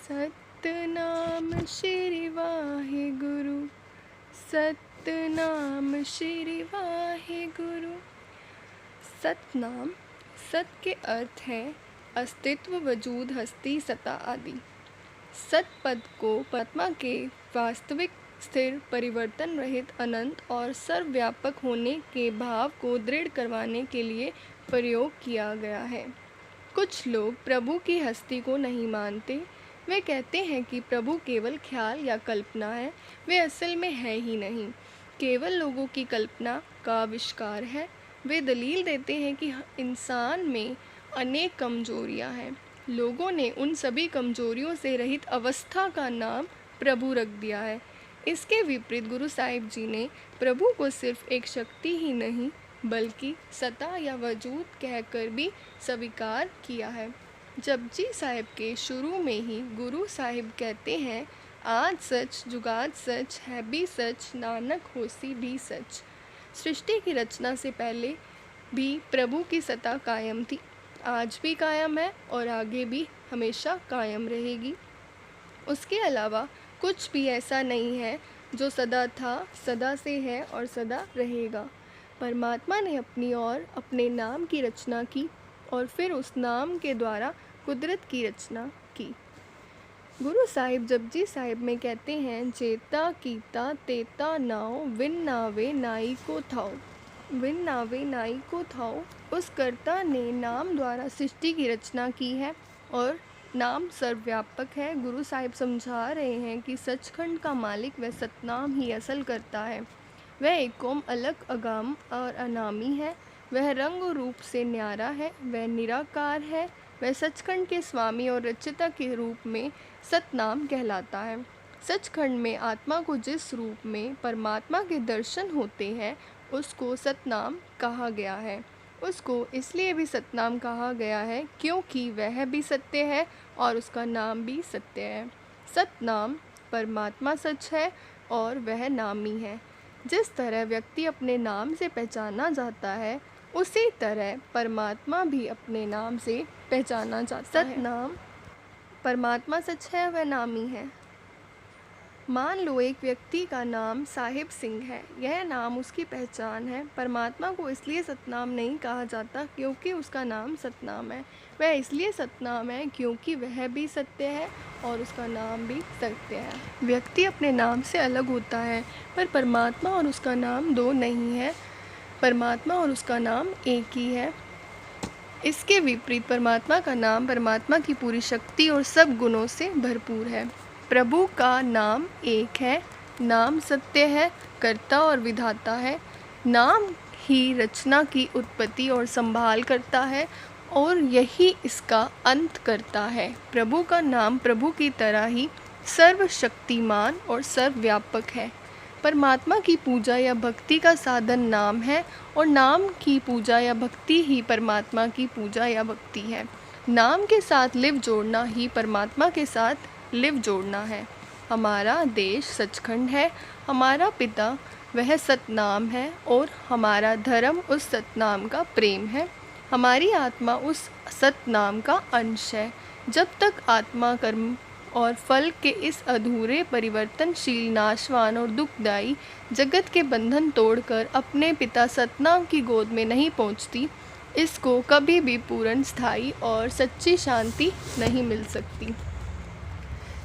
सतनाम श्री वाहिगुरु, सतनाम श्री वाहिगुरु। सतनाम, सत के अर्थ हैं अस्तित्व, वजूद, हस्ती, सत्ता आदि। सत पद को परमात्मा के वास्तविक, स्थिर, परिवर्तन रहित, अनंत और सर्वव्यापक होने के भाव को दृढ़ करवाने के लिए प्रयोग किया गया है। कुछ लोग प्रभु की हस्ती को नहीं मानते। वे कहते हैं कि प्रभु केवल ख्याल या कल्पना है, वे असल में है ही नहीं, केवल लोगों की कल्पना का आविष्कार है। वे दलील देते हैं कि इंसान में अनेक कमजोरियां हैं। लोगों ने उन सभी कमजोरियों से रहित अवस्था का नाम प्रभु रख दिया है। इसके विपरीत गुरु साहिब जी ने प्रभु को सिर्फ एक शक्ति ही नहीं बल्कि सत्ता या वजूद कहकर भी स्वीकार किया है। जपजी साहिब के शुरू में ही गुरु साहिब कहते हैं, आज सच जुगाद सच है भी सच, नानक होसी भी सच। सृष्टि की रचना से पहले भी प्रभु की सत्ता कायम थी, आज भी कायम है और आगे भी हमेशा कायम रहेगी। उसके अलावा कुछ भी ऐसा नहीं है जो सदा था, सदा से है और सदा रहेगा। परमात्मा ने अपनी और अपने नाम की रचना की और फिर उस नाम के द्वारा कुदरत की रचना की। गुरु साहिब जपजी साहिब में कहते हैं, जेता कीता तेता नाओ, विन नावे नाई को थाओ, विन नावे नाई को थाओ। उस कर्ता ने नाम द्वारा सृष्टि की रचना की है और नाम सर्वव्यापक है। गुरु साहिब समझा रहे हैं कि सचखंड का मालिक वह सतनाम ही असल करता है। वह एकोम अलग अगाम और अनामी है। वह रंग रूप से न्यारा है, वह निराकार है। वह सचखंड के स्वामी और रचयिता के रूप में सतनाम कहलाता है। सचखंड में आत्मा को जिस रूप में परमात्मा के दर्शन होते हैं उसको सतनाम कहा गया है। उसको इसलिए भी सतनाम कहा गया है क्योंकि वह भी सत्य है और उसका नाम भी सत्य है। सतनाम, परमात्मा सच है और वह नामी है। जिस तरह व्यक्ति अपने नाम से पहचाना जाता है उसी तरह परमात्मा भी अपने नाम से पहचाना जाता है। सतनाम, परमात्मा सच है, वह नामी है। मान लो एक व्यक्ति का नाम साहिब सिंह है, यह नाम उसकी पहचान है। परमात्मा को इसलिए सतनाम नहीं कहा जाता क्योंकि उसका नाम सतनाम है। वह इसलिए सतनाम है क्योंकि वह भी सत्य है और उसका नाम भी सत्य है। व्यक्ति अपने नाम से अलग होता है पर परमात्मा और उसका नाम दो नहीं है, परमात्मा और उसका नाम एक ही है। इसके विपरीत परमात्मा का नाम परमात्मा की पूरी शक्ति और सब गुणों से भरपूर है। प्रभु का नाम एक है, नाम सत्य है, कर्ता और विधाता है। नाम ही रचना की उत्पत्ति और संभाल करता है और यही इसका अंत करता है। प्रभु का नाम प्रभु की तरह ही सर्वशक्तिमान और सर्वव्यापक है। परमात्मा की पूजा या भक्ति का साधन नाम है और नाम की पूजा या भक्ति ही परमात्मा की पूजा या भक्ति है। नाम के साथ लिव जोड़ना ही परमात्मा के साथ लिव जोड़ना है। हमारा देश सचखंड है, हमारा पिता वह सतनाम है और हमारा धर्म उस सतनाम का प्रेम है। हमारी आत्मा उस सतनाम का अंश है। जब तक आत्मा कर्म और फल के इस अधूरे, परिवर्तनशील, नाशवान और दुखदायी जगत के बंधन तोड़कर अपने पिता सतनाम की गोद में नहीं पहुंचती, इसको कभी भी पूर्ण, स्थायी और सच्ची शांति नहीं मिल सकती।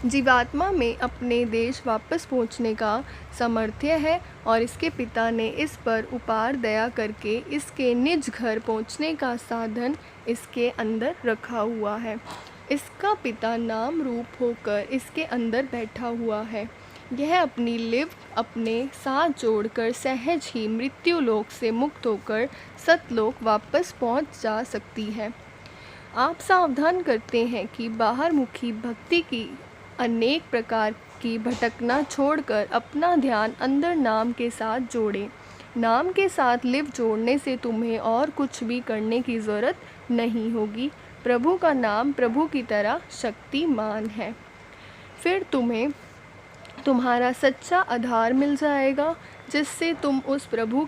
जीवात्मा में अपने देश वापस पहुंचने का सामर्थ्य है और इसके पिता ने इस पर उपार दया करके इसके निज घर पहुंचने का साधन इसके अंदर रखा हुआ है। इसका पिता नाम रूप होकर इसके अंदर बैठा हुआ है। यह अपनी लिव अपने साथ जोड़कर सहज ही मृत्यु लोक से मुक्त होकर सतलोक वापस पहुंच जा सकती है। आप सावधान करते हैं कि बाहर मुखी भक्ति की अनेक प्रकार की भटकना छोड़कर अपना ध्यान अंदर नाम के साथ जोड़ें। नाम के साथ लिव जोड़ने से तुम्हें और कुछ भी करने की ज़रूरत नहीं होगी। प्रभु का नाम प्रभु की तरह शक्तिमान है। फिर तुम्हें तुम्हारा सच्चा आधार मिल जाएगा जिससे तुम उस प्रभु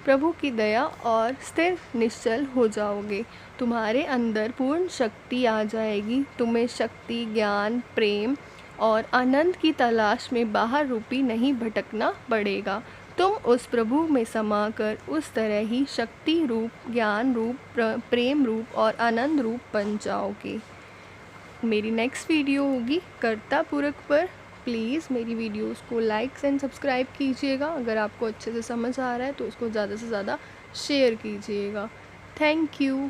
प्रभु की दया और स्थिर निश्चल हो जाओगे। तुम्हारे अंदर पूर्ण शक्ति आ जाएगी। तुम्हें शक्ति, ज्ञान, प्रेम और आनंद की तलाश में बाहर रूपी नहीं भटकना पड़ेगा। तुम उस प्रभु में समाकर उस तरह ही शक्ति रूप, ज्ञान रूप, प्रेम रूप और आनंद रूप बन जाओगे। मेरी नेक्स्ट वीडियो होगी कर्ता पुरख पर। प्लीज़ मेरी वीडियोस को लाइक एंड सब्सक्राइब कीजिएगा। अगर आपको अच्छे से समझ आ रहा है तो उसको ज़्यादा से ज़्यादा शेयर कीजिएगा। Thank you.